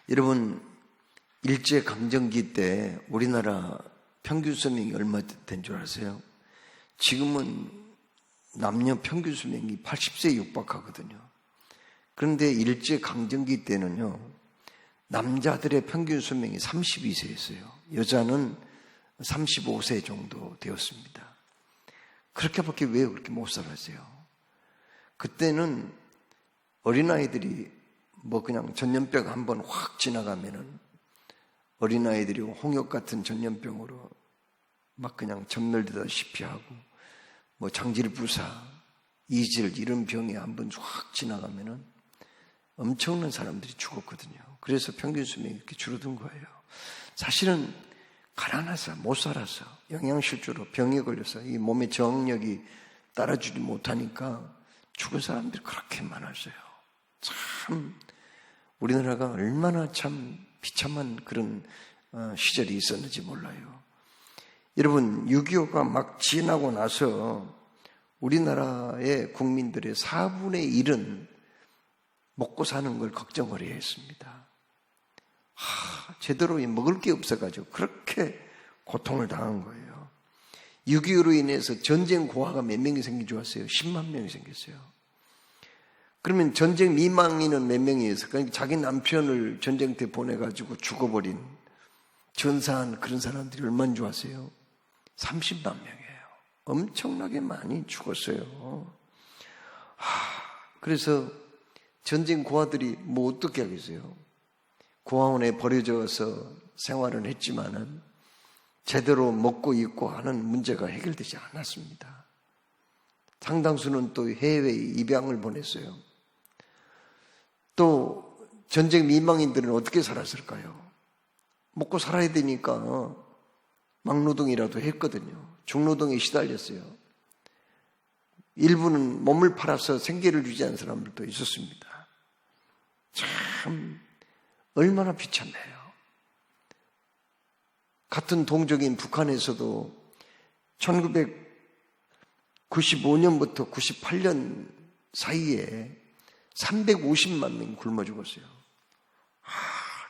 여러분, 일제강점기 때 우리나라 평균 수명이 얼마 된 줄 아세요? 지금은 남녀 평균 수명이 80세에 육박하거든요. 그런데 일제강점기 때는요, 남자들의 평균 수명이 32세였어요. 여자는 35세 정도 되었습니다. 그렇게밖에 왜 그렇게 못 살았어요? 그때는 어린아이들이 그냥 전염병 한번 확 지나가면은 어린아이들이 홍역 같은 전염병으로 막 그냥 전멸되다시피 하고 장질부사, 이질 이런 병에 한번 확 지나가면은 엄청난 사람들이 죽었거든요. 그래서 평균 수명이 이렇게 줄어든 거예요. 사실은 가난해서 못 살아서 영양실조로 병에 걸려서 이 몸의 저항력이 따라주지 못하니까 죽은 사람들이 그렇게 많았어요. 참 우리나라가 얼마나 참 비참한 그런 시절이 있었는지 몰라요. 여러분, 6.25가 막 지나고 나서 우리나라의 국민들의 4분의 1은 먹고 사는 걸 걱정을 해야 했습니다. 제대로 먹을 게 없어가지고 그렇게 고통을 당한 거예요. 6.25로 인해서 전쟁 고아가 몇 명이 생긴 줄 아세요? 10만 명이 생겼어요. 그러면 전쟁 미망인은 몇 명이었어요? 그러니까 자기 남편을 전쟁터에 보내가지고 죽어버린 전사한 그런 사람들이 얼마인 줄 아세요? 30만 명이에요. 엄청나게 많이 죽었어요. 그래서 전쟁 고아들이 어떻게 하겠어요? 고아원에 버려져서 생활을 했지만은 제대로 먹고 입고 하는 문제가 해결되지 않았습니다. 상당수는 또 해외에 입양을 보냈어요. 또 전쟁 미망인들은 어떻게 살았을까요? 먹고 살아야 되니까 막노동이라도 했거든요. 중노동에 시달렸어요. 일부는 몸을 팔아서 생계를 유지한 사람들도 있었습니다. 참 얼마나 비참해요. 같은 동족인 북한에서도 1995년부터 98년 사이에 350만 명이 굶어 죽었어요.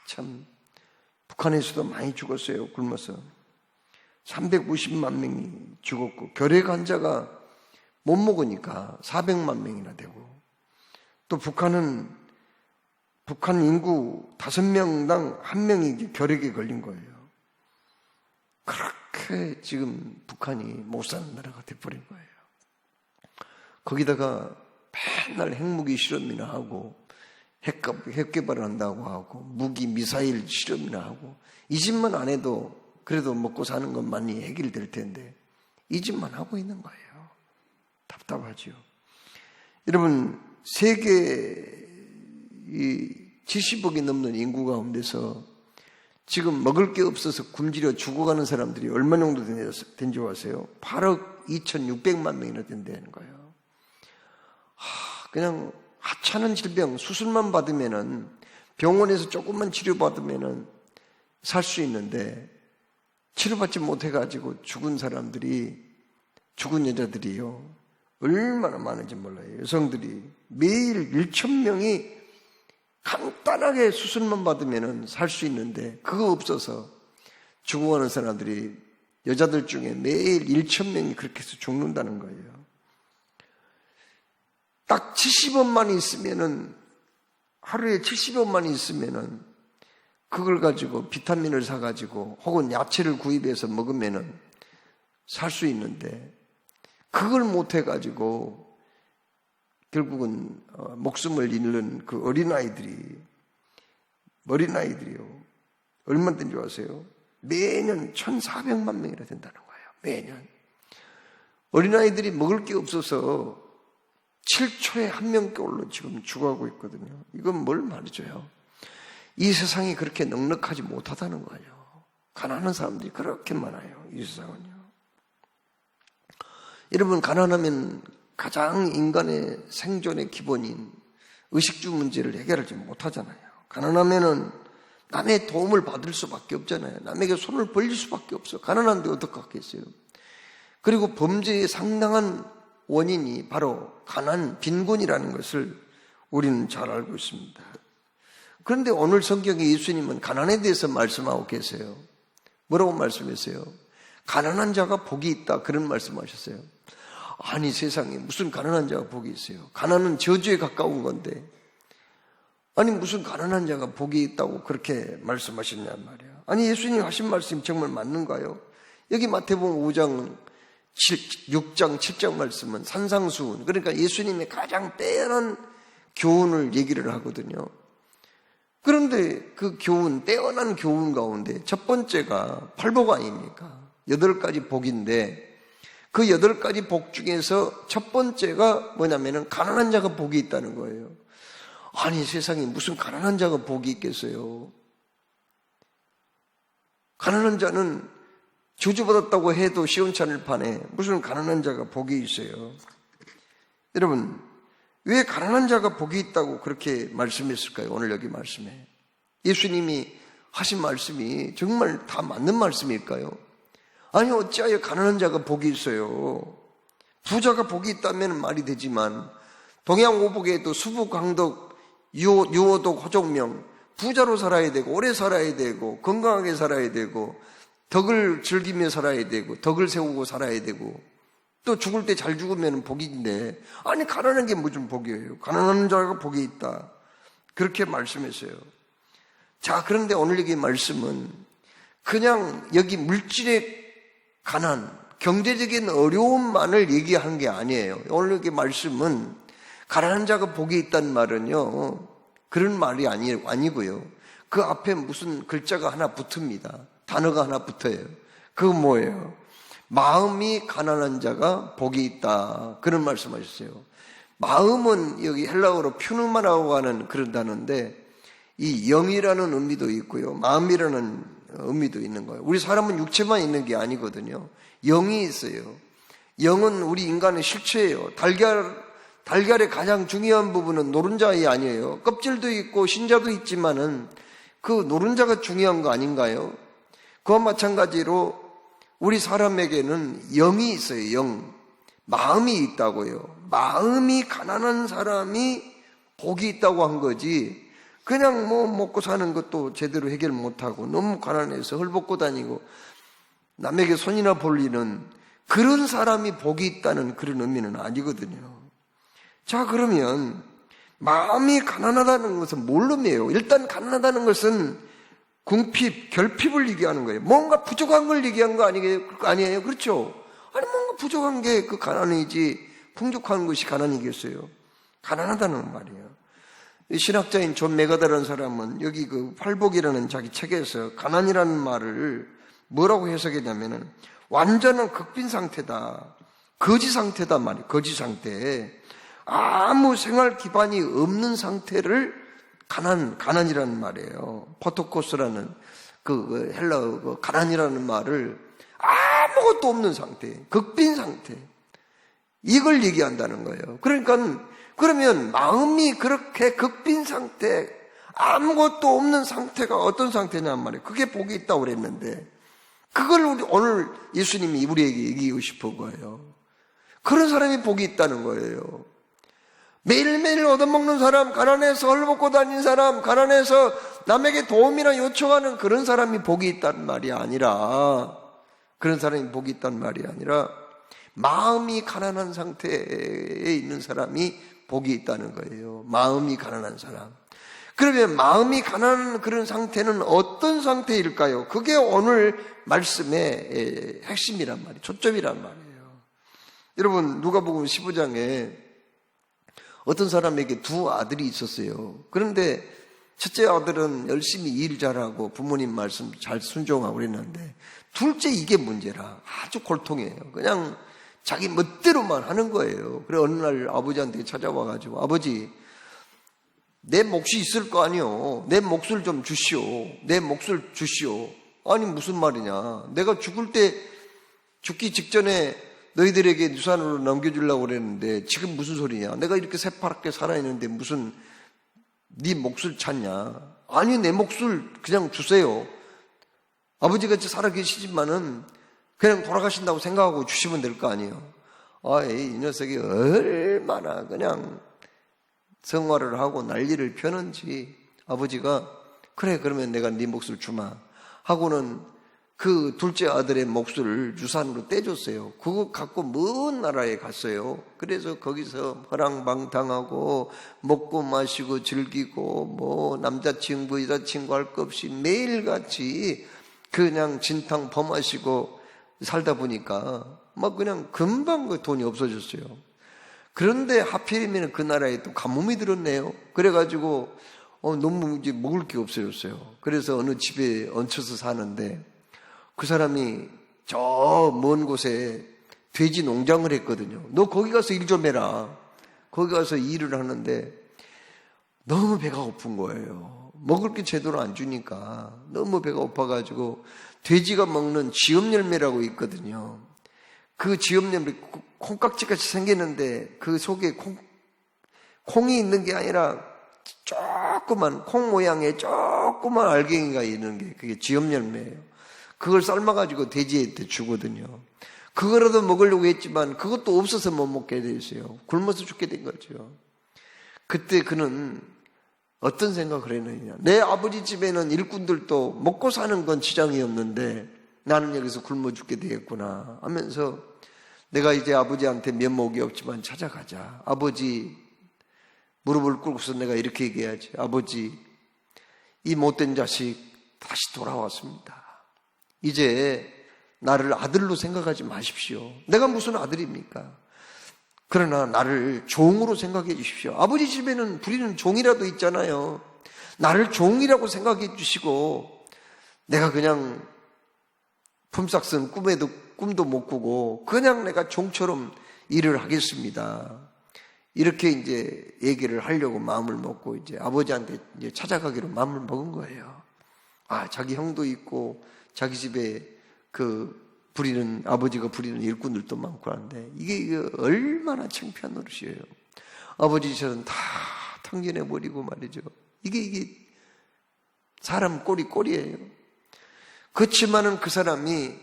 참 북한에서도 많이 죽었어요. 굶어서 350만 명이 죽었고 결핵 환자가 못 먹으니까 400만 명이나 되고, 또 북한 인구 5명당 1명이 결핵에 걸린 거예요. 그렇게 지금 북한이 못 사는 나라가 돼버린 거예요. 거기다가 맨날 핵무기 실험이나 하고 핵 개발을 한다고 하고 무기 미사일 실험이나 하고, 이 짓만 안 해도 그래도 먹고 사는 것만이 해결될 텐데 이 짓만 하고 있는 거예요. 답답하죠. 여러분, 세계 70억이 넘는 인구 가운데서 지금 먹을 게 없어서 굶주려 죽어가는 사람들이 얼마 정도 된지 아세요? 8억 2,600만 명이나 된다는 거예요. 그냥 하찮은 질병, 수술만 받으면은, 병원에서 조금만 치료받으면은 살 수 있는데, 치료받지 못해가지고 죽은 여자들이요, 얼마나 많은지 몰라요. 여성들이 매일 1,000명이 간단하게 수술만 받으면은 살 수 있는데, 그거 없어서 죽어가는 사람들이, 여자들 중에 매일 1,000명이 그렇게 해서 죽는다는 거예요. 딱 70원만 있으면은, 하루에 70원만 있으면은 그걸 가지고 비타민을 사가지고 혹은 야채를 구입해서 먹으면은 살 수 있는데, 그걸 못해가지고 결국은 목숨을 잃는 그 어린아이들이요, 얼마 된지 아세요? 매년 1,400만 명이나 된다는 거예요. 매년. 어린아이들이 먹을 게 없어서 7초에 1명꼴로 지금 죽어가고 있거든요. 이건 뭘 말해줘요? 이 세상이 그렇게 넉넉하지 못하다는 거예요. 가난한 사람들이 그렇게 많아요. 이 세상은요. 여러분, 가난하면 가장 인간의 생존의 기본인 의식주 문제를 해결하지 못하잖아요. 가난하면은 남의 도움을 받을 수밖에 없잖아요. 남에게 손을 벌릴 수밖에 없어요. 가난한데 어떡하겠어요? 그리고 범죄의 상당한 원인이 바로 가난, 빈곤이라는 것을 우리는 잘 알고 있습니다. 그런데 오늘 성경에 예수님은 가난에 대해서 말씀하고 계세요. 뭐라고 말씀했어요? 가난한 자가 복이 있다, 그런 말씀하셨어요. 아니, 세상에 무슨 가난한 자가 복이 있어요? 가난은 저주에 가까운 건데, 아니 무슨 가난한 자가 복이 있다고 그렇게 말씀하셨냔 말이야. 아니, 예수님 하신 말씀이 정말 맞는가요? 여기 마태복음 5장 6장 7장 말씀은 산상수훈, 그러니까 예수님의 가장 빼어난 교훈을 얘기를 하거든요. 그런데 그 교훈, 빼어난 교훈 가운데 첫 번째가 팔복 아닙니까? 8가지 복인데, 그 8가지 복 중에서 첫 번째가 뭐냐면은 가난한 자가 복이 있다는 거예요. 아니, 세상에 무슨 가난한 자가 복이 있겠어요? 가난한 자는 저주받았다고 해도 시원찮을 판에 무슨 가난한 자가 복이 있어요? 여러분, 왜 가난한 자가 복이 있다고 그렇게 말씀했을까요? 오늘 여기 말씀에 예수님이 하신 말씀이 정말 다 맞는 말씀일까요? 아니, 어찌하여 가난한 자가 복이 있어요? 부자가 복이 있다면 말이 되지만, 동양오복에도 수북, 강덕, 유호독, 호족명, 부자로 살아야 되고 오래 살아야 되고 건강하게 살아야 되고 덕을 즐기며 살아야 되고 덕을 세우고 살아야 되고 또 죽을 때 잘 죽으면 복인데, 아니 가난한 게 무슨 복이에요? 가난한 자가 복이 있다, 그렇게 말씀했어요. 자, 그런데 오늘 여기 말씀은 그냥 여기 물질의 가난, 경제적인 어려움만을 얘기하는 게 아니에요. 오늘 여기 말씀은 가난한 자가 복이 있다는 말은요, 그런 말이 아니고요. 그 앞에 무슨 글자가 하나 붙습니다. 단어가 하나 붙어요. 그거 뭐예요? 마음이 가난한 자가 복이 있다, 그런 말씀하셨어요. 마음은 여기 헬라어로 퓨누마라고 하는 그런 단어인데, 이 영이라는 의미도 있고요, 마음이라는 의미도 있는 거예요. 우리 사람은 육체만 있는 게 아니거든요. 영이 있어요. 영은 우리 인간의 실체예요. 달걀의 가장 중요한 부분은 노른자이 아니에요. 껍질도 있고 신자도 있지만은 그 노른자가 중요한 거 아닌가요? 그와 마찬가지로 우리 사람에게는 영이 있어요. 영. 마음이 있다고요. 마음이 가난한 사람이 복이 있다고 한 거지, 그냥 뭐 먹고 사는 것도 제대로 해결 못하고 너무 가난해서 헐벗고 다니고 남에게 손이나 볼리는 그런 사람이 복이 있다는 그런 의미는 아니거든요. 자, 그러면 마음이 가난하다는 것은 뭘 의미해요? 일단 가난하다는 것은 궁핍, 결핍을 얘기하는 거예요. 뭔가 부족한 걸 얘기한 거 아니에요? 그렇죠? 아니, 뭔가 부족한 게 그 가난이지 풍족한 것이 가난이겠어요? 가난하다는 말이에요. 신학자인 존 메가다라는 사람은 여기 그 팔복이라는 자기 책에서 가난이라는 말을 뭐라고 해석했냐면은 완전한 극빈 상태다, 거지 상태다 말이에요. 거지 상태, 아무 생활 기반이 없는 상태를 가난이라는 말이에요. 포토코스라는 그 헬라어 그 가난이라는 말을 아무것도 없는 상태, 극빈 상태, 이걸 얘기한다는 거예요. 그러니까 그러면 마음이 그렇게 극빈 상태, 아무것도 없는 상태가 어떤 상태냐는 말이에요. 그게 복이 있다고 그랬는데, 그걸 오늘 예수님이 우리에게 얘기하고 싶은 거예요. 그런 사람이 복이 있다는 거예요. 매일매일 얻어먹는 사람, 가난해서 헐벗고 다니는 사람, 가난해서 남에게 도움이나 요청하는 그런 사람이 복이 있다는 말이 아니라, 그런 사람이 복이 있다는 말이 아니라 마음이 가난한 상태에 있는 사람이 복이 있다는 거예요. 마음이 가난한 사람. 그러면 마음이 가난한 그런 상태는 어떤 상태일까요? 그게 오늘 말씀의 핵심이란 말이에요. 초점이란 말이에요. 여러분, 누가복음 15장에 어떤 사람에게 2 아들이 있었어요. 그런데 첫째 아들은 열심히 일 잘하고 부모님 말씀 잘 순종하고 그랬는데, 둘째 이게 문제라 아주 골통이에요. 그냥 자기 멋대로만 하는 거예요. 그래 어느 날 아버지한테 찾아와가지고, 아버지, 내 몫이 있을 거 아니요, 내 몫을 좀 주시오, 내 몫을 주시오. 아니 무슨 말이냐, 내가 죽기 직전에 너희들에게 유산으로 넘겨주려고 그랬는데 지금 무슨 소리냐, 내가 이렇게 새파랗게 살아있는데 무슨 네 몫을 찾냐. 아니 내 몫을 그냥 주세요. 아버지같이 살아계시지만은 그냥 돌아가신다고 생각하고 주시면 될 거 아니에요. 이 녀석이 얼마나 그냥 생활을 하고 난리를 펴는지, 아버지가 그래 그러면 내가 네 몫을 주마 하고는 그 둘째 아들의 몫을 유산으로 떼줬어요. 그거 갖고 먼 나라에 갔어요. 그래서 거기서 허랑방탕하고 먹고 마시고 즐기고 뭐 남자친구 여자친구 할 것 없이 매일같이 그냥 진탕 범하시고 살다 보니까 막 그냥 금방 그 돈이 없어졌어요. 그런데 하필이면 그 나라에 또 가뭄이 들었네요. 그래가지고 너무 이제 먹을 게 없어졌어요. 그래서 어느 집에 얹혀서 사는데 그 사람이 저 먼 곳에 돼지 농장을 했거든요. 너 거기 가서 일 좀 해라. 거기 가서 일을 하는데 너무 배가 고픈 거예요. 먹을 게 제대로 안 주니까 너무 배가 고파가지고 돼지가 먹는 지엽열매라고 있거든요. 그 지엽열매 콩깍지같이 생기는데 그 속에 콩이 있는 게 아니라 조그만 콩 모양의 조그만 알갱이가 있는 게 그게 지엽열매예요. 그걸 삶아가지고 돼지한테 주거든요. 그거라도 먹으려고 했지만 그것도 없어서 못 먹게 됐어요. 굶어서 죽게 된 거죠. 그때 그는 어떤 생각을 했느냐. 내 아버지 집에는 일꾼들도 먹고 사는 건 지장이 없는데 나는 여기서 굶어 죽게 되겠구나 하면서 내가 이제 아버지한테 면목이 없지만 찾아가자. 아버지 무릎을 꿇고서 내가 이렇게 얘기해야지. 아버지, 이 못된 자식 다시 돌아왔습니다. 이제 나를 아들로 생각하지 마십시오. 내가 무슨 아들입니까? 그러나 나를 종으로 생각해 주십시오. 아버지 집에는 부리는 종이라도 있잖아요. 나를 종이라고 생각해 주시고 내가 그냥 품삯은 꿈도 못 꾸고 그냥 내가 종처럼 일을 하겠습니다. 이렇게 이제 얘기를 하려고 마음을 먹고 이제 아버지한테 이제 찾아가기로 마음을 먹은 거예요. 자기 형도 있고 자기 집에 아버지가 부리는 일꾼들도 많고 하는데 이게 얼마나 창피한 노릇이에요. 아버지 저는 다 탕진해버리고 말이죠. 이게 사람 꼴이에요. 그렇지만은 그 사람이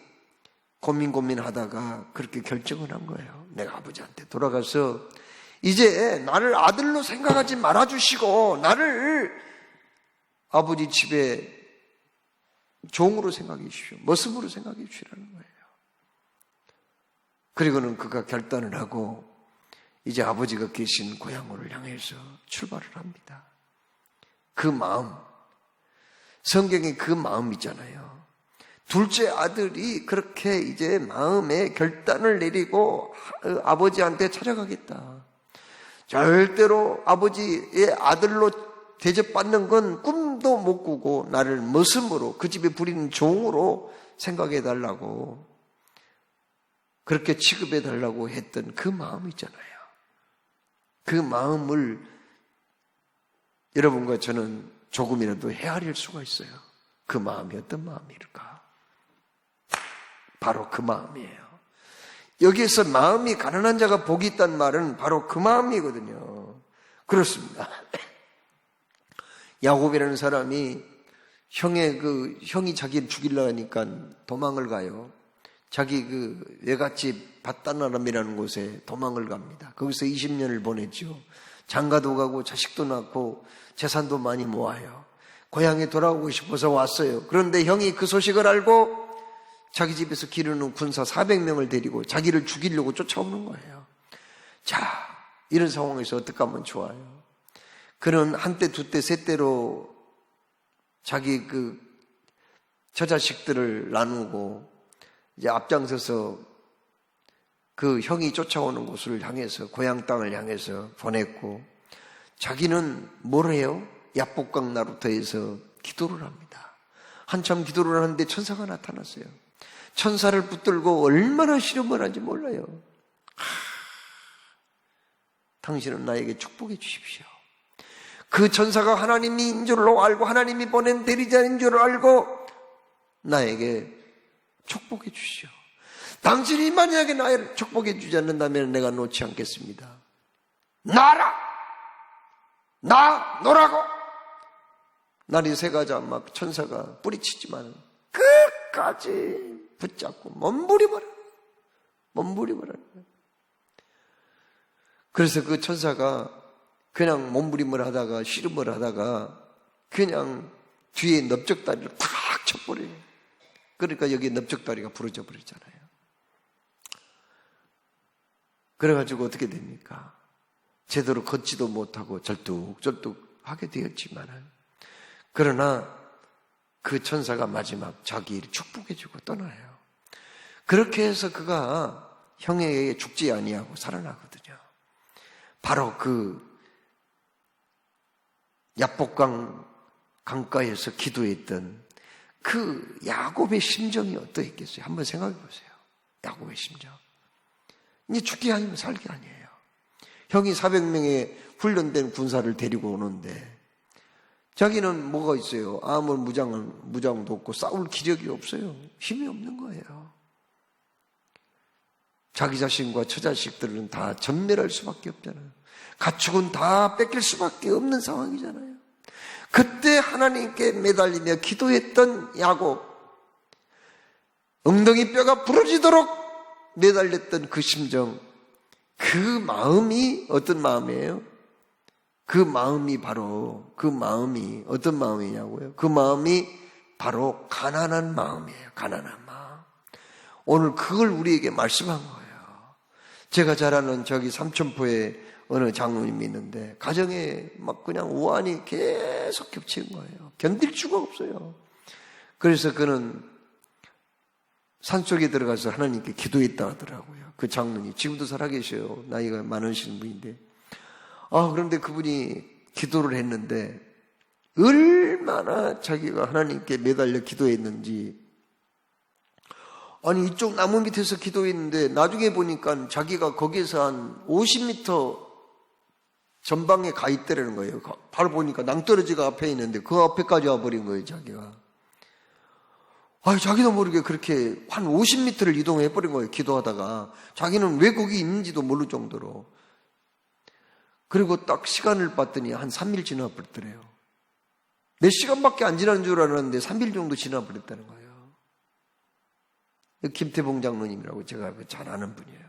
고민하다가 그렇게 결정을 한 거예요. 내가 아버지한테 돌아가서 이제 나를 아들로 생각하지 말아주시고 나를 아버지 집에 종으로 생각해 주십시오. 모습으로 생각해 주시라는 거예요. 그리고는 그가 결단을 하고 이제 아버지가 계신 고향으로 향해서 출발을 합니다. 그 마음, 성경에 그 마음 있잖아요. 둘째 아들이 그렇게 이제 마음에 결단을 내리고 아버지한테 찾아가겠다. 절대로 아버지의 아들로 대접받는 건 꿈도 못 꾸고 나를 머슴으로 그 집에 부리는 종으로 생각해 달라고 그렇게 취급해 달라고 했던 그 마음 있잖아요. 그 마음을 여러분과 저는 조금이라도 헤아릴 수가 있어요. 그 마음이 어떤 마음일까? 바로 그 마음이에요. 여기에서 마음이 가난한 자가 복이 있다는 말은 바로 그 마음이거든요. 그렇습니다. 야곱이라는 사람이 형이 자기를 죽이려고 하니까 도망을 가요. 자기 외갓집 밧단아람이라는 곳에 도망을 갑니다. 거기서 20년을 보냈죠. 장가도 가고 자식도 낳고 재산도 많이 모아요. 고향에 돌아오고 싶어서 왔어요. 그런데 형이 그 소식을 알고 자기 집에서 기르는 군사 400명을 데리고 자기를 죽이려고 쫓아오는 거예요. 자, 이런 상황에서 어떻게 하면 좋아요? 그는 한때, 두때, 셋대로 자기 처자식들을 나누고 이제 앞장서서 그 형이 쫓아오는 곳을 향해서 고향 땅을 향해서 보냈고 자기는 뭘 해요? 야복강 나루터에서 기도를 합니다. 한참 기도를 하는데 천사가 나타났어요. 천사를 붙들고 얼마나 시름을 하는지 몰라요. 당신은 나에게 축복해 주십시오. 그 천사가 하나님인 줄로 알고 하나님이 보낸 대리자인 줄 알고 나에게 축복해 주시오. 당신이 만약에 나를 축복해 주지 않는다면 내가 놓지 않겠습니다. 노라고 날이 새가자 막 천사가 뿌리치지만 끝까지 붙잡고 몸부림을 그래서 그 천사가 그냥 몸부림을 하다가 씨름을 하다가 그냥 뒤에 넓적다리를 탁 쳐버려요. 그러니까 여기 넓적다리가 부러져 버리잖아요. 그래가지고 어떻게 됩니까? 제대로 걷지도 못하고 절뚝절뚝 하게 되었지만, 그러나 그 천사가 마지막 자기를 축복해주고 떠나요. 그렇게 해서 그가 형에 의해 죽지 아니하고 살아나거든요. 바로 그 야복강 강가에서 기도했던 그 야곱의 심정이 어떠했겠어요? 한번 생각해 보세요. 야곱의 심정. 이제 죽기 아니면 살기 아니에요. 형이 400명의 훈련된 군사를 데리고 오는데 자기는 뭐가 있어요? 아무 무장도 없고 싸울 기력이 없어요. 힘이 없는 거예요. 자기 자신과 처자식들은 다 전멸할 수밖에 없잖아요. 가축은 다 뺏길 수밖에 없는 상황이잖아요. 그때 하나님께 매달리며 기도했던 야곱, 엉덩이 뼈가 부러지도록 매달렸던 그 심정, 그 마음이 어떤 마음이에요? 그 마음이 어떤 마음이냐고요? 그 마음이 바로 가난한 마음이에요. 가난한 마음. 오늘 그걸 우리에게 말씀한 거예요. 제가 잘 아는 저기 삼천포에 어느 장로님이 있는데 가정에 막 그냥 우환이 계속 겹친 거예요. 견딜 수가 없어요. 그래서 그는 산속에 들어가서 하나님께 기도했다 하더라고요. 그 장로님 지금도 살아계셔요. 나이가 많으신 분인데, 그런데 그분이 기도를 했는데 얼마나 자기가 하나님께 매달려 기도했는지, 아니 이쪽 나무 밑에서 기도했는데 나중에 보니까 자기가 거기에서 한 50m 전방에 가 있더라는 거예요. 바로 보니까 낭떠러지가 앞에 있는데 그 앞에까지 와버린 거예요, 자기가. 자기도 모르게 그렇게 한 50m를 이동해버린 거예요, 기도하다가. 자기는 왜 거기 있는지도 모를 정도로. 그리고 딱 시간을 봤더니 한 3일 지나버렸더래요. 몇 시간밖에 안 지난 줄 알았는데 3일 정도 지나버렸다는 거예요. 김태봉 장로님이라고 제가 잘 아는 분이에요.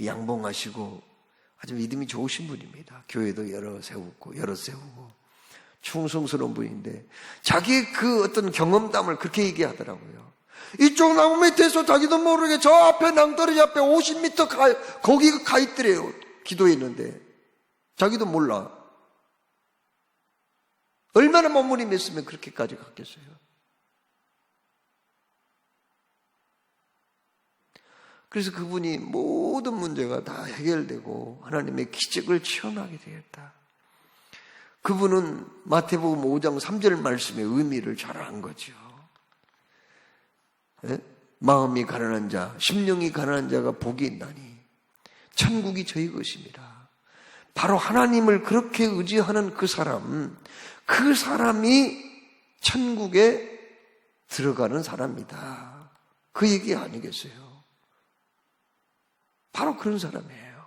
양봉하시고 아주 믿음이 좋으신 분입니다. 교회도 여러 세우고 충성스러운 분인데 자기의 그 어떤 경험담을 그렇게 얘기하더라고요. 이쪽 나무 밑에서 자기도 모르게 저 앞에 낭떠러지 앞에 50m 거기 가 있더래요. 기도했는데 자기도 몰라. 얼마나 머무림했으면 그렇게까지 갔겠어요. 그래서 그분이 모든 문제가 다 해결되고 하나님의 기적을 체험하게 되었다. 그분은 마태복음 5장 3절 말씀의 의미를 잘 안 거죠. 마음이 가난한 자, 심령이 가난한 자가 복이 있나니 천국이 저희 것입니다. 바로 하나님을 그렇게 의지하는 그 사람이 천국에 들어가는 사람이다. 그 얘기 아니겠어요? 바로 그런 사람이에요.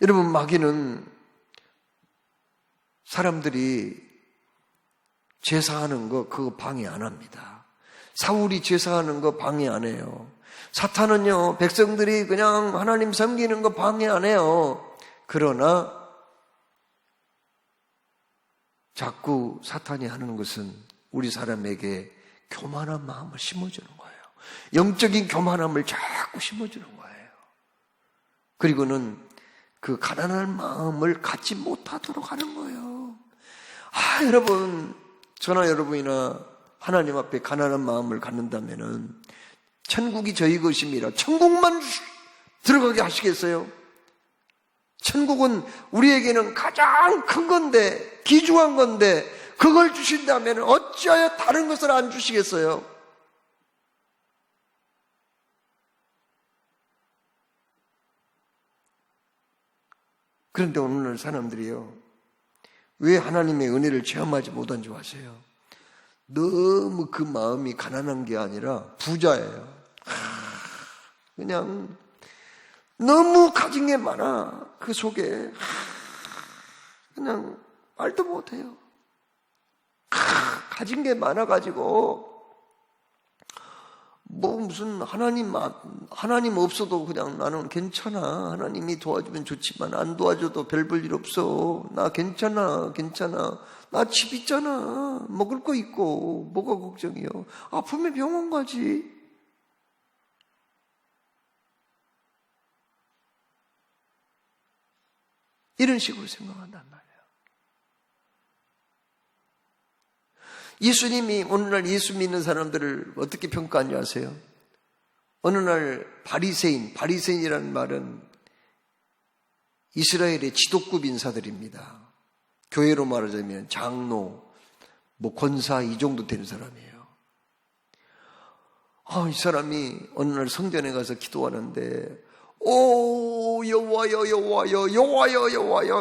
여러분, 마귀는 사람들이 제사하는 거 그거 방해 안 합니다. 사울이 제사하는 거 방해 안 해요. 사탄은요, 백성들이 그냥 하나님 섬기는 거 방해 안 해요. 그러나 자꾸 사탄이 하는 것은 우리 사람에게 교만한 마음을 심어주는 거예요. 영적인 교만함을 자꾸 심어주는 거예요. 그리고는 그 가난한 마음을 갖지 못하도록 하는 거예요. 여러분, 저나 여러분이나 하나님 앞에 가난한 마음을 갖는다면은 천국이 저희 것입니다. 천국만 들어가게 하시겠어요? 천국은 우리에게는 가장 큰 건데, 귀중한 건데, 그걸 주신다면 어찌하여 다른 것을 안 주시겠어요? 그런데 오늘날 사람들이요, 왜 하나님의 은혜를 체험하지 못한 줄 아세요? 너무 그 마음이 가난한 게 아니라 부자예요. 그냥 너무 가진 게 많아. 그 속에 그냥 말도 못해요. 가진 게 많아가지고 뭐 무슨 하나님 없어도 그냥 나는 괜찮아. 하나님이 도와주면 좋지만 안 도와줘도 별 볼 일 없어. 나 괜찮아. 나 집 있잖아. 먹을 거 있고 뭐가 걱정이요. 아프면 병원 가지. 이런 식으로 생각한단 말이에요. 예수님이 오늘날 예수 믿는 사람들을 어떻게 평가하냐 아세요? 어느 날 바리새인이라는 말은 이스라엘의 지도급 인사들입니다. 교회로 말하자면 장로, 권사 이 정도 되는 사람이에요. 이 사람이 어느 날 성전에 가서 기도하는데 여호와여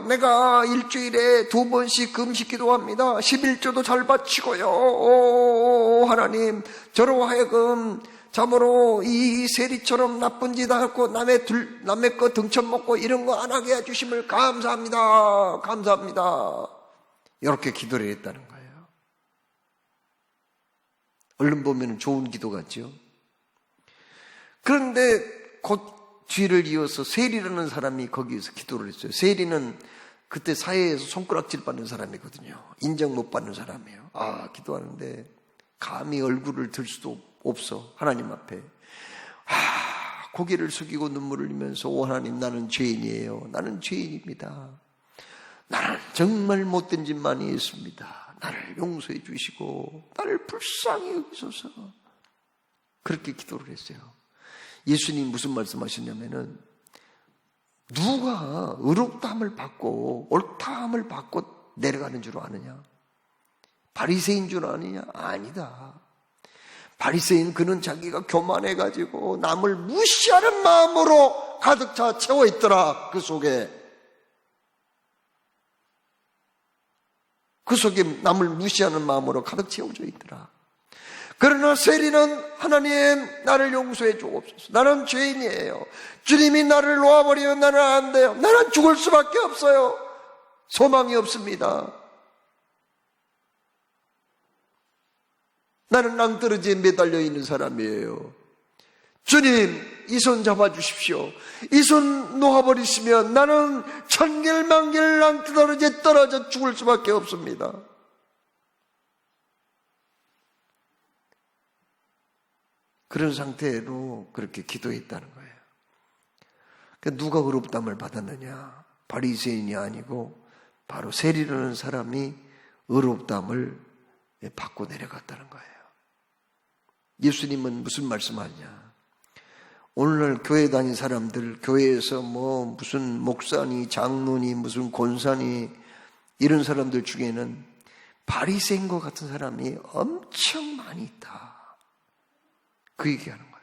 내가 일주일에 2번씩 금식 기도합니다. 11조도 잘 바치고요. 하나님 저로 하여금 참으로 이 세리처럼 나쁜 짓 하고 남의 거 등쳐 먹고 이런 거 안 하게 해주심을 감사합니다. 이렇게 기도를 했다는 거예요. 얼른 보면 좋은 기도 같죠. 그런데 곧 뒤를 이어서 세리라는 사람이 거기에서 기도를 했어요. 세리는 그때 사회에서 손가락질 받는 사람이거든요. 인정 못 받는 사람이에요. 기도하는데 감히 얼굴을 들 수도 없어. 하나님 앞에 고개를 숙이고 눈물을 흘리면서 오 하나님 나는 죄인이에요. 나는 죄인입니다. 나는 정말 못된 짓 많이 했습니다. 나를 용서해 주시고 나를 불쌍히 여기소서. 그렇게 기도를 했어요. 예수님 무슨 말씀하셨냐면은 누가 의롭다함을 받고 옳다함을 받고 내려가는 줄 아느냐? 바리새인 줄 아느냐? 아니다. 바리새인 그는 자기가 교만해가지고 남을 무시하는 마음으로 가득 차 채워 있더라. 그 속에 남을 무시하는 마음으로 가득 채워져 있더라. 그러나 세리는 하나님 나를 용서해 주옵소서. 나는 죄인이에요. 주님이 나를 놓아버리면 나는 안 돼요. 나는 죽을 수밖에 없어요. 소망이 없습니다. 나는 낭떠러지에 매달려 있는 사람이에요. 주님 이 손 잡아주십시오. 이 손 놓아버리시면 나는 천길만길 낭떠러지에 떨어져 죽을 수밖에 없습니다. 그런 상태로 그렇게 기도했다는 거예요. 그러니까 누가 의롭다함을 받았느냐? 바리새인이 아니고 바로 세리라는 사람이 의롭다함을 받고 내려갔다는 거예요. 예수님은 무슨 말씀하냐? 오늘날 교회 다닌 사람들, 교회에서 무슨 목사니 장로니 무슨 권사니 이런 사람들 중에는 바리새인과 같은 사람이 엄청 많이 있다. 그 얘기하는 거예요.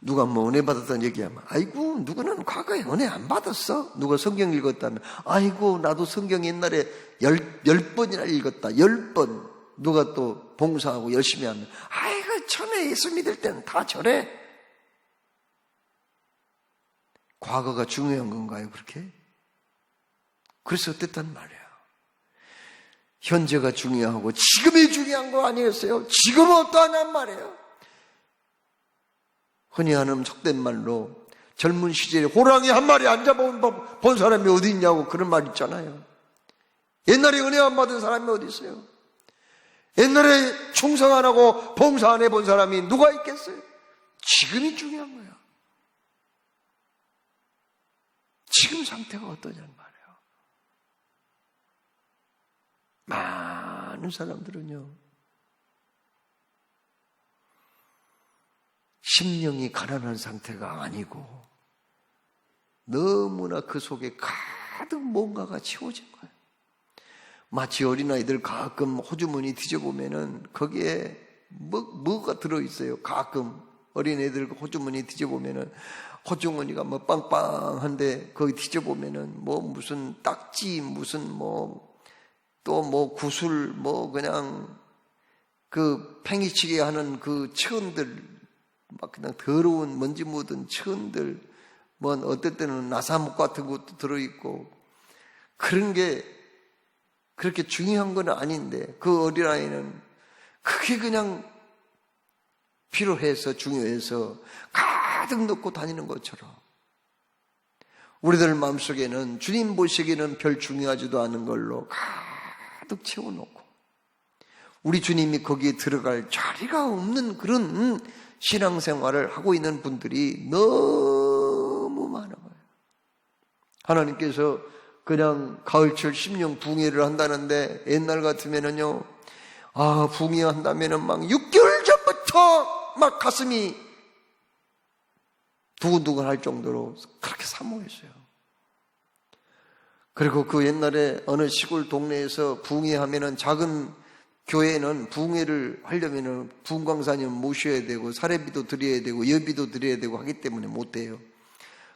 누가 은혜 받았다는 얘기하면 아이고 누구는 과거에 은혜 안 받았어? 누가 성경 읽었다면 아이고 나도 성경 옛날에 10번이나 읽었다. 10번. 누가 또 봉사하고 열심히 하면 아이고 처음에 예수 믿을 때는 다 저래. 과거가 중요한 건가요 그렇게? 그래서 어땠단 말이에요. 현재가 중요하고 지금이 중요한 거 아니겠어요? 지금은 어떠하냔 말이에요. 흔히 하는 속된 말로 젊은 시절에 호랑이 한 마리 안 잡아본 사람이 어디 있냐고 그런 말 있잖아요. 옛날에 은혜 안 받은 사람이 어디 있어요? 옛날에 충성 안 하고 봉사 안 해본 사람이 누가 있겠어요? 지금이 중요한 거예요. 지금 상태가 어떠냐는 말이에요. 많은 사람들은요, 심령이 가난한 상태가 아니고 너무나 그 속에 가득 뭔가가 채워진 거예요. 마치 어린아이들 가끔 호주머니 뒤져보면은 거기에 뭐가 들어있어요. 가끔 어린애들 호주머니 뒤져보면은 호주머니가 빵빵한데 거기 뒤져보면은 무슨 딱지 무슨 또 구슬 그냥 그 팽이치기 하는 그 천들 막 그냥 더러운 먼지 묻은 천들 어떨 때는 나사목 같은 것도 들어있고 그런 게 그렇게 중요한 건 아닌데 그 어린아이는 그게 그냥 필요해서 중요해서 가득 넣고 다니는 것처럼 우리들 마음속에는 주님 보시기에는 별 중요하지도 않은 걸로 가득 채워놓고 우리 주님이 거기에 들어갈 자리가 없는 그런 신앙생활을 하고 있는 분들이 너무 많아요. 하나님께서 그냥 가을철 심령 붕해를 한다는데 옛날 같으면은요, 붕해 한다면은 막 6개월 전부터 막 가슴이 두근두근 할 정도로 그렇게 사모했어요. 그리고 그 옛날에 어느 시골 동네에서 붕해 하면은 작은 교회는 붕해를 하려면은 부흥강사님 모셔야 되고 사례비도 드려야 되고 예비도 드려야 되고 하기 때문에 못 해요.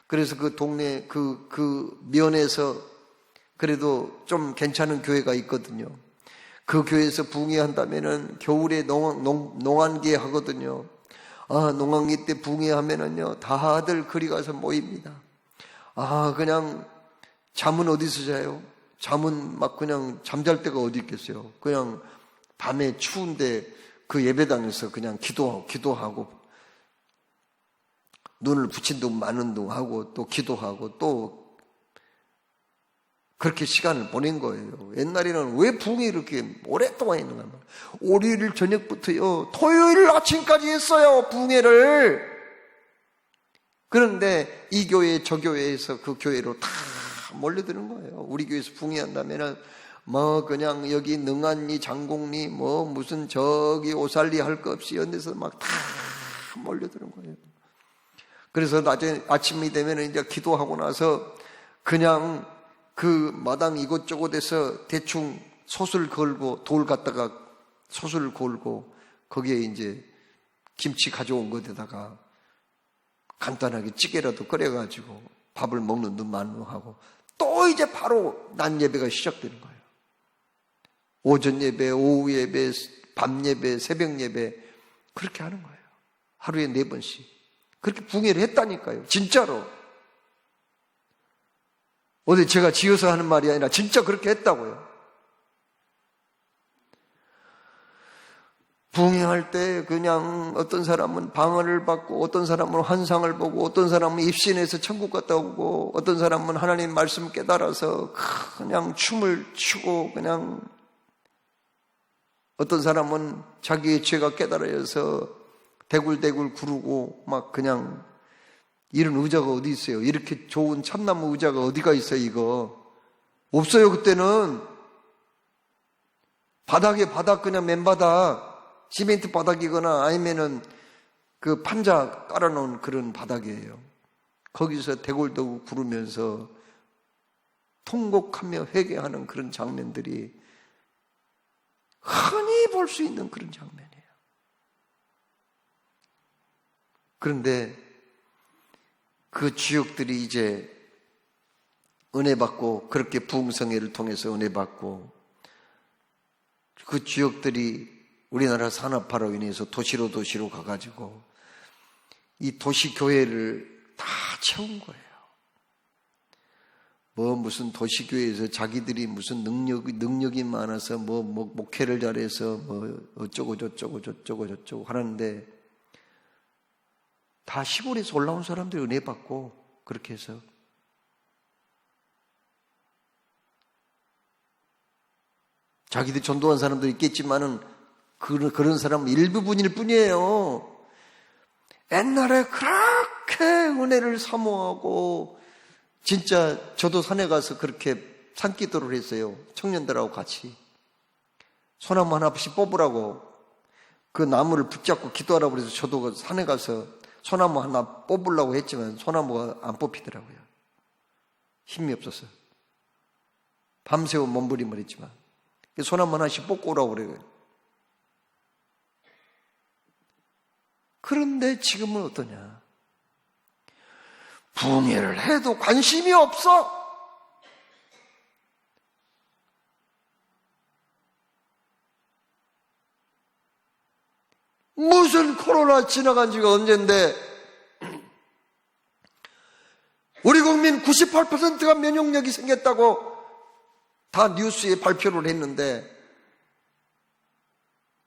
그래서 그 동네 그 면에서 그래도 좀 괜찮은 교회가 있거든요. 그 교회에서 붕해한다면은 겨울에 농한기 하거든요. 농한기 때 붕해하면은요 다들 그리 가서 모입니다. 그냥 잠은 어디서 자요? 잠은 막 그냥 잠잘 데가 어디 있겠어요? 그냥 밤에 추운데 그 예배당에서 그냥 기도하고 눈을 붙인 둥 마는 둥 하고 또 기도하고 또 그렇게 시간을 보낸 거예요. 옛날에는 왜 붕이 이렇게 오랫동안 있는가 말이에요. 월요일 저녁부터요 토요일 아침까지 했어요, 붕해를. 그런데 이 교회 저 교회에서 그 교회로 다 몰려드는 거예요. 우리 교회에서 붕해한다면은 그냥 여기 능안리 장곡리 무슨 저기 오살리 할 거 없이 이런 데서 막 다 몰려드는 거예요. 그래서 낮에 아침이 되면 이제 기도하고 나서 그냥 그 마당 이곳저곳에서 대충 솥을 걸고 돌 갖다가 솥을 걸고 거기에 이제 김치 가져온 것에다가 간단하게 찌개라도 끓여가지고 밥을 먹는 듯 마는 듯 하고 또 이제 바로 낮 예배가 시작되는 거예요. 오전 예배, 오후 예배, 밤 예배, 새벽 예배 그렇게 하는 거예요. 하루에 4번씩. 그렇게 붕해를 했다니까요. 진짜로. 어디 제가 지어서 하는 말이 아니라 진짜 그렇게 했다고요. 붕해할 때 그냥 어떤 사람은 방언을 받고 어떤 사람은 환상을 보고 어떤 사람은 입신해서 천국 갔다 오고 어떤 사람은 하나님 말씀 깨달아서 그냥 춤을 추고 그냥 어떤 사람은 자기의 죄가 깨달아져서 대굴대굴 구르고 막 그냥 이런 의자가 어디 있어요? 이렇게 좋은 참나무 의자가 어디가 있어요, 이거? 없어요, 그때는. 바닥 그냥 맨바닥, 시멘트 바닥이거나 아니면은 그 판자 깔아놓은 그런 바닥이에요. 거기서 대굴대굴 구르면서 통곡하며 회개하는 그런 장면들이 흔히 볼 수 있는 그런 장면이에요. 그런데 그 지역들이 이제 은혜 받고 그렇게 부흥성회를 통해서 은혜 받고 그 지역들이 우리나라 산업화로 인해서 도시로 가가지고 이 도시교회를 다 채운 거예요. 무슨 도시교회에서 자기들이 무슨 능력이 많아서 목회를 잘해서 어쩌고 저쩌고 하는데 다 시골에서 올라온 사람들이 은혜 받고 그렇게 해서 자기들 전도한 사람도 있겠지만은 그런 사람은 일부분일 뿐이에요. 옛날에 그렇게 은혜를 사모하고 진짜 저도 산에 가서 그렇게 산기도를 했어요. 청년들하고 같이. 소나무 하나씩 뽑으라고 그 나무를 붙잡고 기도하라고 그래서 저도 산에 가서 소나무 하나 뽑으려고 했지만 소나무가 안 뽑히더라고요. 힘이 없었어요. 밤새워 몸부림을 했지만 소나무 하나씩 뽑고 오라고 그래요. 그런데 지금은 어떠냐? 붕해를 해도 관심이 없어. 무슨 코로나 지나간 지가 언젠데 우리 국민 98%가 면역력이 생겼다고 다 뉴스에 발표를 했는데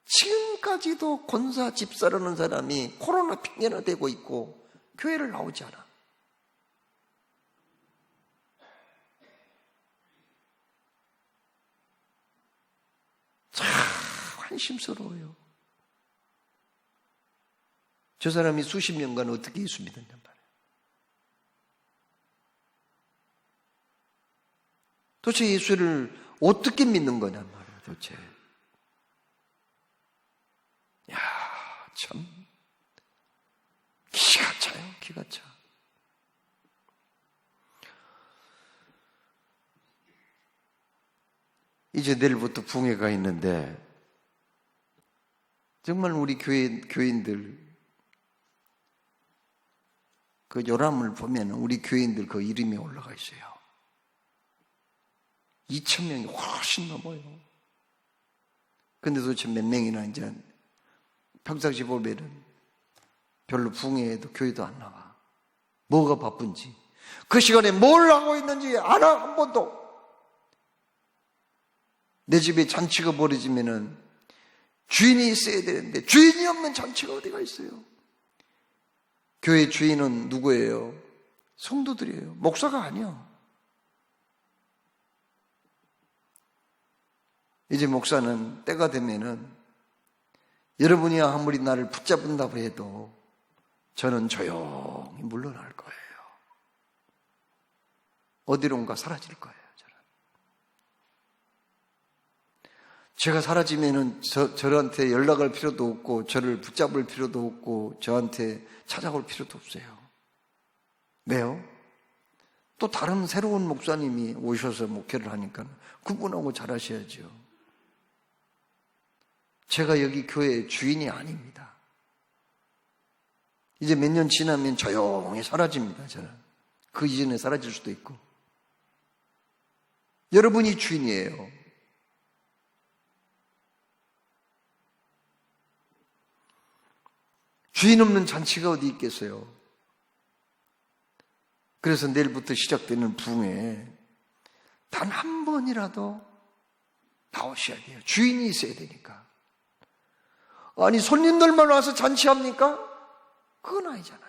지금까지 아직까지도 권사 집사라는 사람이 코로나 핑계나 대고 있고 교회를 나오지 않아. 참 한심스러워요. 저 사람이 수십 년간 어떻게 예수 믿었냔 말이에요. 도대체 예수를 어떻게 믿는 거냔 말이에요. 도대체. 야, 참 기가 차요. 기가 차. 이제 내일부터 붕해가 있는데 정말 우리 교인들 그 요람을 보면 우리 교인들 그 이름이 올라가 있어요. 2,000명이 훨씬 넘어요. 근데 도대체 몇 명이나 이제 평상시 보면은 별로 붕해해도 교회도 안 나와. 뭐가 바쁜지 그 시간에 뭘 하고 있는지 알아. 한 번도. 내 집에 잔치가 벌어지면은 주인이 있어야 되는데 주인이 없는 잔치가 어디가 있어요? 교회 주인은 누구예요? 성도들이에요. 목사가 아니야. 이제 목사는 때가 되면은 여러분이 아무리 나를 붙잡는다고 해도 저는 조용히 물러날 거예요. 어디론가 사라질 거예요. 제가 사라지면은 저한테 연락할 필요도 없고 저를 붙잡을 필요도 없고 저한테 찾아올 필요도 없어요. 왜요? 또 다른 새로운 목사님이 오셔서 목회를 하니까 그분하고 잘하셔야죠. 제가 여기 교회의 주인이 아닙니다. 이제 몇 년 지나면 조용히 사라집니다. 저는 그 이전에 사라질 수도 있고. 여러분이 주인이에요. 주인 없는 잔치가 어디 있겠어요? 그래서 내일부터 시작되는 붕에 단 한 번이라도 나오셔야 돼요. 주인이 있어야 되니까. 아니 손님들만 와서 잔치합니까? 그건 아니잖아요.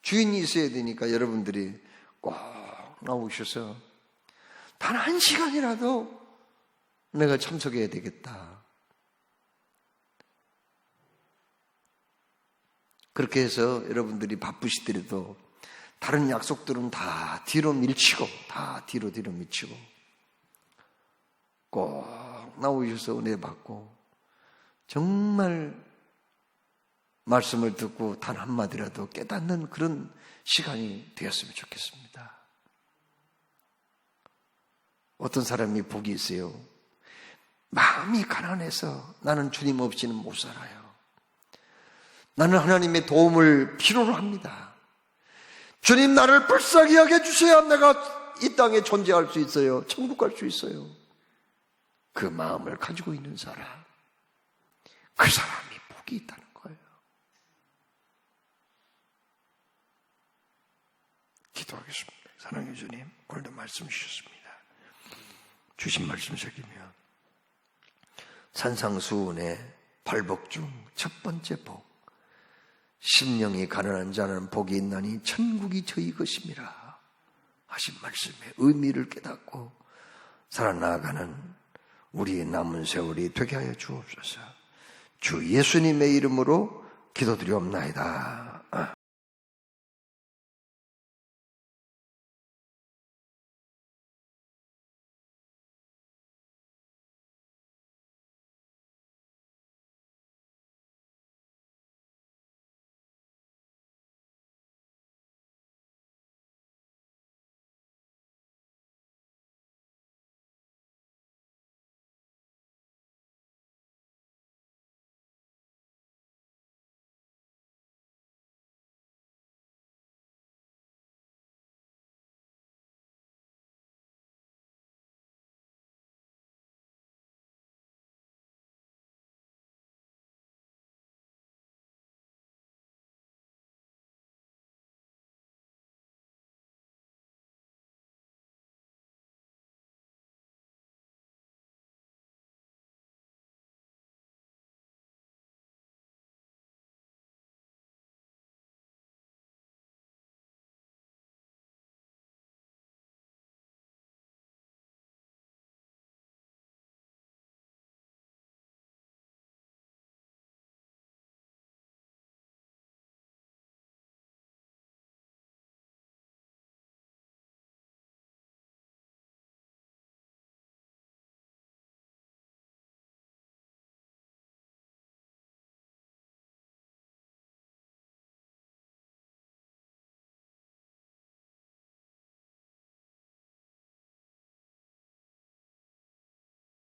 주인이 있어야 되니까 여러분들이 꼭 나오셔서 단 한 시간이라도 내가 참석해야 되겠다. 그렇게 해서 여러분들이 바쁘시더라도 다른 약속들은 다 뒤로 밀치고 꼭 나오셔서 은혜 받고 정말 말씀을 듣고 단 한마디라도 깨닫는 그런 시간이 되었으면 좋겠습니다. 어떤 사람이 복이 있어요. 마음이 가난해서 나는 주님 없이는 못 살아요. 나는 하나님의 도움을 필요로 합니다. 주님 나를 불쌍히 하게 해주셔야 내가 이 땅에 존재할 수 있어요. 천국 갈 수 있어요. 그 마음을 가지고 있는 사람, 그 사람이 복이 있다는 거예요. 기도하겠습니다. 사랑해 주님, 오늘도 말씀 주셨습니다. 주신 말씀 새기며 산상수훈의 발복 중 첫 번째 복, 심령이 가난한 자는 복이 있나니 천국이 저희 것임이라 하신 말씀의 의미를 깨닫고 살아나가는 우리의 남은 세월이 되게 하여 주옵소서. 주 예수님의 이름으로 기도드리옵나이다.